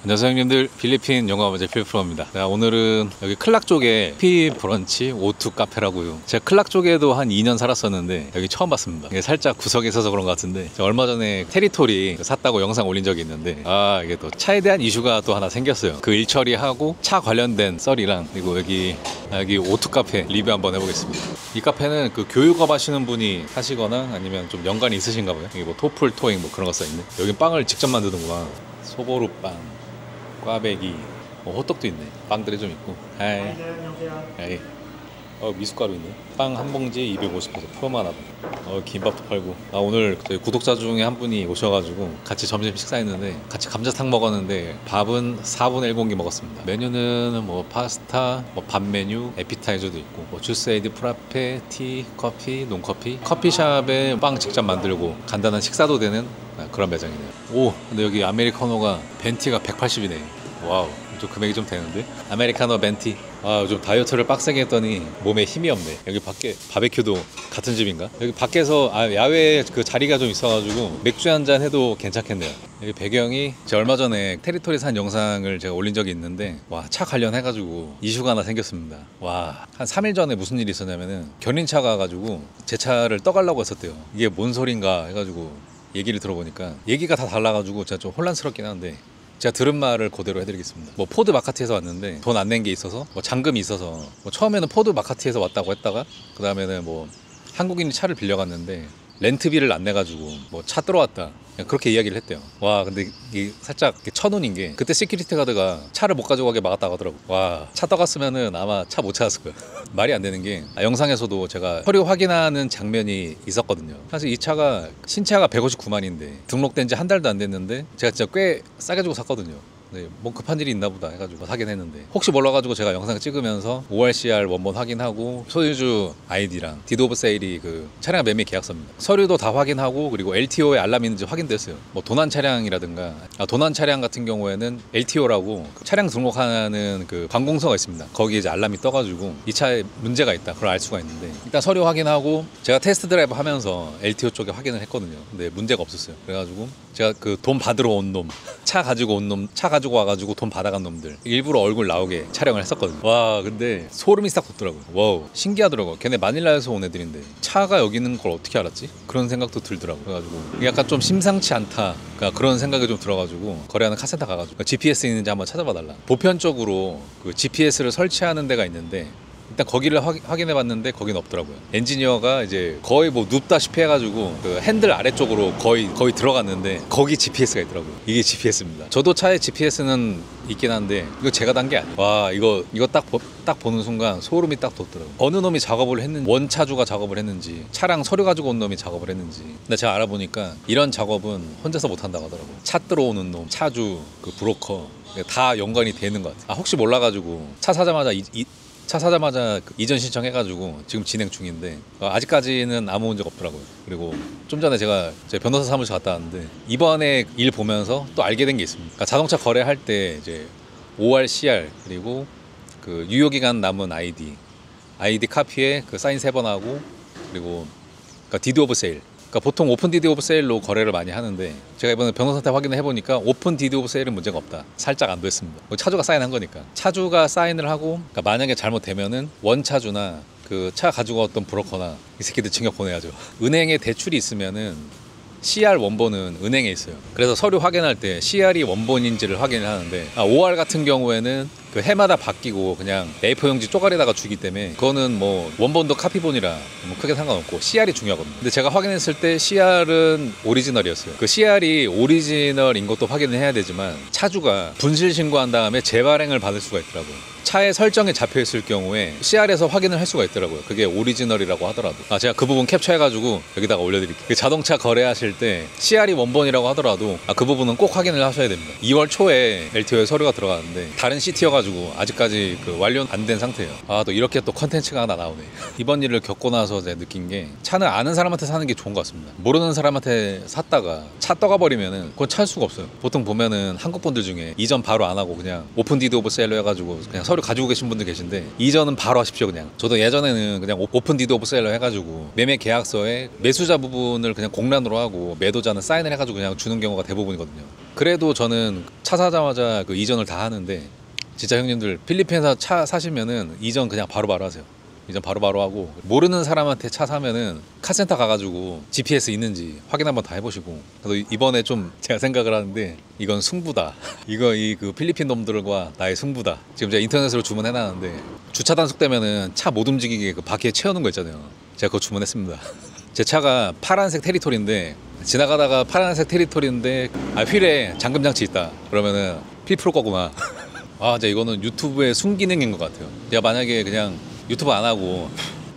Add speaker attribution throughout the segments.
Speaker 1: 안녕하세요 형님들, 필리핀 영화문제 필프로입니다. 오늘은 여기 클락 쪽에 피 브런치 오투 카페라고요. 제가 클락 쪽에도 한 2년 살았었는데 여기 처음 봤습니다. 이게 살짝 구석에 있어서 그런 것 같은데, 제가 얼마 전에 테리토리 샀다고 영상 올린 적이 있는데 이게 또 차에 대한 이슈가 또 하나 생겼어요. 그 일 처리하고 차 관련된 썰이랑, 그리고 여기 오투 카페 리뷰 한번 해보겠습니다. 이 카페는 그 교육업 하시는 분이 하시거나 아니면 좀 연관이 있으신가 봐요. 여기 뭐 토플, 토익 뭐 그런 거 써있네. 여기 빵을 직접 만드는구나. 소보루 빵, 꽈배기, 호떡도 있네. 빵들이 좀 있고. 하이. 하이. 미숫가루 있네. 빵 한 봉지 250페소. 프로마나도. 김밥도 팔고. 오늘 저희 구독자 중에 한 분이 오셔가지고 같이 점심 식사했는데, 같이 감자탕 먹었는데 밥은 4분의 1 공기 먹었습니다. 메뉴는 뭐 파스타, 뭐 밥 메뉴, 에피타이저도 있고, 뭐 주스에이드, 프라페, 티, 커피, 논커피. 커피숍에 빵 직접 만들고 간단한 식사도 되는 그런 매장이네요. 오, 근데 여기 아메리카노가 벤티가 180이네. 와우, 좀 금액이 좀 되는데. 아메리카노 벤티. 요즘 다이어트를 빡세게 했더니 몸에 힘이 없네. 여기 밖에 바베큐도 같은 집인가? 여기 밖에서 야외에 그 자리가 좀 있어가지고 맥주 한잔 해도 괜찮겠네요. 여기 배경이 제가 얼마 전에 테리토리에서 한 영상을 제가 올린 적이 있는데, 차 관련해가지고 이슈가 하나 생겼습니다. 한 3일 전에 무슨 일이 있었냐면은 견인차가 와가지고 제 차를 떠가려고 했었대요. 이게 뭔 소린가 해가지고 얘기를 들어보니까 얘기가 다 달라가지고 제가 좀 혼란스럽긴 한데, 제가 들은 말을 그대로 해드리겠습니다. 뭐 포드 마카티에서 왔는데 돈 안 낸 게 있어서, 뭐 잔금이 있어서, 뭐 처음에는 포드 마카티에서 왔다고 했다가 그 다음에는 뭐 한국인이 차를 빌려갔는데 렌트비를 안 내가지고 뭐 차 들어왔다, 그렇게 이야기를 했대요. 근데 이게 살짝 천운인 게, 그때 시큐리티 가드가 차를 못 가져가게 막았다고 하더라고. 차 떠갔으면은 아마 차 못 찾았을 거야. 말이 안 되는 게, 영상에서도 제가 서류 확인하는 장면이 있었거든요. 사실 이 차가 신차가 159만인데 등록된 지 한 달도 안 됐는데 제가 진짜 꽤 싸게 주고 샀거든요. 네, 뭐 급한 일이 있나 보다 해가지고 사긴 했는데, 혹시 몰라가지고 제가 영상 찍으면서 ORCR 원본 확인하고 소유주 아이디랑 디드 오브 세일이 그 차량 매매 계약서입니다. 서류도 다 확인하고, 그리고 LTO에 알람이 있는지 확인됐어요. 뭐 도난 차량이라든가, 도난 차량 같은 경우에는 LTO라고 차량 등록하는 그 관공서가 있습니다. 거기에 이제 알람이 떠가지고 이 차에 문제가 있다, 그걸 알 수가 있는데, 일단 서류 확인하고 제가 테스트 드라이브 하면서 LTO 쪽에 확인을 했거든요. 근데 문제가 없었어요. 그래가지고 제가 그 돈 받으러 온 놈, 차 가지고 와가지고 돈 받아간 놈들 일부러 얼굴 나오게 촬영을 했었거든요. 근데 소름이 싹 돋더라고요. 와우, 신기하더라고요. 걔네 마닐라에서 온 애들인데 차가 여기 있는 걸 어떻게 알았지? 그런 생각도 들더라고요. 그래가지고 약간 좀 심상치 않다, 그런 생각이 좀 들어가지고 거래하는 카센터 가가지고 GPS 있는지 한번 찾아봐 달라. 보편적으로 그 GPS를 설치하는 데가 있는데, 일단 거기를 확인해 봤는데 거긴 없더라고요. 엔지니어가 이제 거의 뭐 눕다시피 해가지고 그 핸들 아래쪽으로 거의 들어갔는데 거기 GPS가 있더라고요. 이게 GPS입니다. 저도 차에 GPS는 있긴 한데 이거 제가 단 게 아니에요. 이거 딱 보는 순간 소름이 딱 돋더라고요. 어느 놈이 작업을 했는지, 원차주가 작업을 했는지, 차량 서류 가지고 온 놈이 작업을 했는지. 근데 제가 알아보니까 이런 작업은 혼자서 못 한다고 하더라고요. 차 들어오는 놈, 차주, 그 브로커 다 연관이 되는 것 같아요. 혹시 몰라가지고 차 사자마자 그 이전 신청해가지고 지금 진행 중인데, 아직까지는 아무 문제가 없더라고요. 그리고 좀 전에 제가 제 변호사 사무실 갔다 왔는데 이번에 일 보면서 또 알게 된 게 있습니다. 그러니까 자동차 거래할 때 이제 ORCR, 그리고 그 유효기간 남은 아이디 카피에 그 사인 3번 하고, 그리고 그러니까 디드 오브 세일. 그러니까 보통 오픈 디드 오브 세일로 거래를 많이 하는데, 제가 이번에 변호사한테 확인을 해보니까 오픈 디드 오브 세일은 문제가 없다. 살짝 안 됐습니다. 차주가 사인한 거니까. 차주가 사인을 하고, 그러니까 만약에 잘못되면은 원차주나 그 차 가지고 왔던 브로커나 이 새끼들 징역 보내야죠. 은행에 대출이 있으면은 CR 원본은 은행에 있어요. 그래서 서류 확인할 때 CR이 원본인지를 확인을 하는데, OR 같은 경우에는 그 해마다 바뀌고 그냥 A4 용지 쪼가리에다가 주기 때문에 그거는 뭐 원본도 카피본이라 뭐 크게 상관없고 CR이 중요하거든요. 근데 제가 확인했을 때 CR은 오리지널이었어요. 그 CR이 오리지널인 것도 확인을 해야 되지만, 차주가 분실 신고한 다음에 재발행을 받을 수가 있더라고요. 차에 설정에 잡혀있을 경우에 CR에서 확인을 할 수가 있더라고요. 그게 오리지널이라고 하더라도. 제가 그 부분 캡처해가지고 여기다가 올려드릴게요. 그 자동차 거래하실 때 CR이 원본이라고 하더라도 그 부분은 꼭 확인을 하셔야 됩니다. 2월 초에 LTO에 서류가 들어가는데 다른 시티여가지고 없어가지고 아직까지 그 완료 안 된 상태예요. 아, 또 이렇게 또 컨텐츠가 하나 나오네. 이번 일을 겪고 나서 제가 느낀 게 차는 아는 사람한테 사는 게 좋은 것 같습니다. 모르는 사람한테 샀다가 차 떠가버리면은 그건 찰 수가 없어요. 보통 보면은 한국 분들 중에 이전 바로 안 하고 그냥 오픈 디드 오브 셀러 해가지고 그냥 서류 가지고 계신 분들 계신데, 이전은 바로 하십시오. 그냥 저도 예전에는 그냥 오픈 디드 오브 셀러 해가지고 매매 계약서에 매수자 부분을 그냥 공란으로 하고 매도자는 사인을 해가지고 그냥 주는 경우가 대부분이거든요. 그래도 저는 차 사자마자 그 이전을 다 하는데, 진짜 형님들 필리핀에서 차 사시면은 이전 그냥 바로바로 하세요. 이전 바로바로 하고, 모르는 사람한테 차 사면은 카센터 가가지고 GPS 있는지 확인 한번 다 해보시고. 그래서 이번에 좀 제가 생각을 하는데, 이건 승부다. 이거 그 필리핀 놈들과 나의 승부다. 지금 제가 인터넷으로 주문해놨는데, 주차 단속되면은 차 못 움직이게 그 바퀴에 채우는 거 있잖아요. 제가 그거 주문했습니다. 제 차가 파란색 테리토리인데, 지나가다가 파란색 테리토리인데 휠에 잠금 장치 있다 그러면은 필프로 거구나. 아, 이제 이거는 유튜브의 순기능인 것 같아요. 내가 만약에 그냥 유튜브 안 하고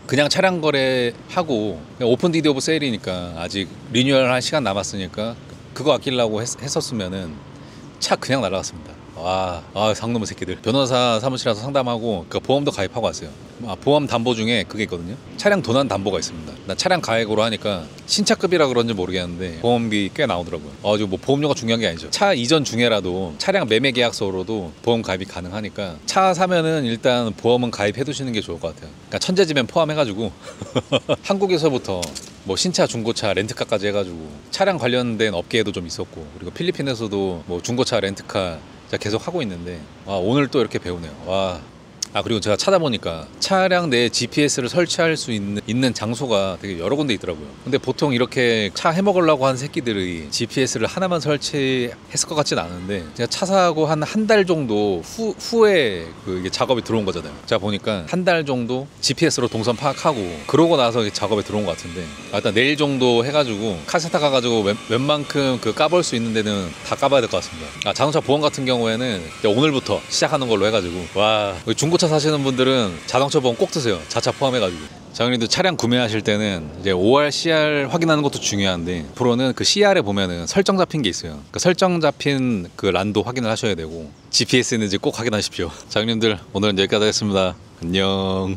Speaker 1: 그냥 차량 거래하고 그냥 오픈 디드 오브 세일이니까 아직 리뉴얼 할 시간 남았으니까 그거 아끼려고 했었으면은 차 그냥 날라갔습니다. 와, 상놈의 새끼들. 변호사 사무실 와서 상담하고 그 보험도 가입하고 왔어요. 보험 담보 중에 그게 있거든요. 차량 도난 담보가 있습니다. 나 차량 가액으로 하니까 신차급이라 그런지 모르겠는데 보험비 꽤 나오더라고요. 지금 뭐 보험료가 중요한 게 아니죠. 차 이전 중에라도 차량 매매 계약서로도 보험 가입이 가능하니까 차 사면은 일단 보험은 가입해 두시는 게 좋을 것 같아요. 그러니까 천재지변 포함해가지고 한국에서부터 뭐 신차, 중고차, 렌트카까지 해가지고 차량 관련된 업계에도 좀 있었고, 그리고 필리핀에서도 뭐 중고차, 렌트카 제가 계속 하고 있는데, 오늘 또 이렇게 배우네요. 와. 그리고 제가 찾아보니까 차량 내에 GPS를 설치할 수 있는 장소가 되게 여러 군데 있더라고요. 근데 보통 이렇게 차 해먹으려고 한 새끼들이 GPS를 하나만 설치했을 것 같진 않은데, 제가 차 사고 한 달 정도 후에 이게 작업이 들어온 거잖아요. 제가 보니까 한 달 정도 GPS로 동선 파악하고 그러고 나서 작업에 들어온 것 같은데, 일단 내일 정도 해가지고 카센터 가가지고 웬만큼 그 까볼 수 있는 데는 다 까봐야 될 것 같습니다. 자동차 보험 같은 경우에는 오늘부터 시작하는 걸로 해가지고, 와, 중고차 사시는 분들은 자동차 보험 꼭 드세요. 자차 포함해가지고. 자, 그래도 차량 구매하실 때는 이제 OR, CR 확인하는 것도 중요한데, 앞으로는 그 CR에 보면은 설정 잡힌 게 있어요. 그 설정 잡힌 그 란도 확인을 하셔야 되고, GPS 있는지 꼭 확인하십시오. 자, 형님들 오늘은 여기까지 하겠습니다. 안녕.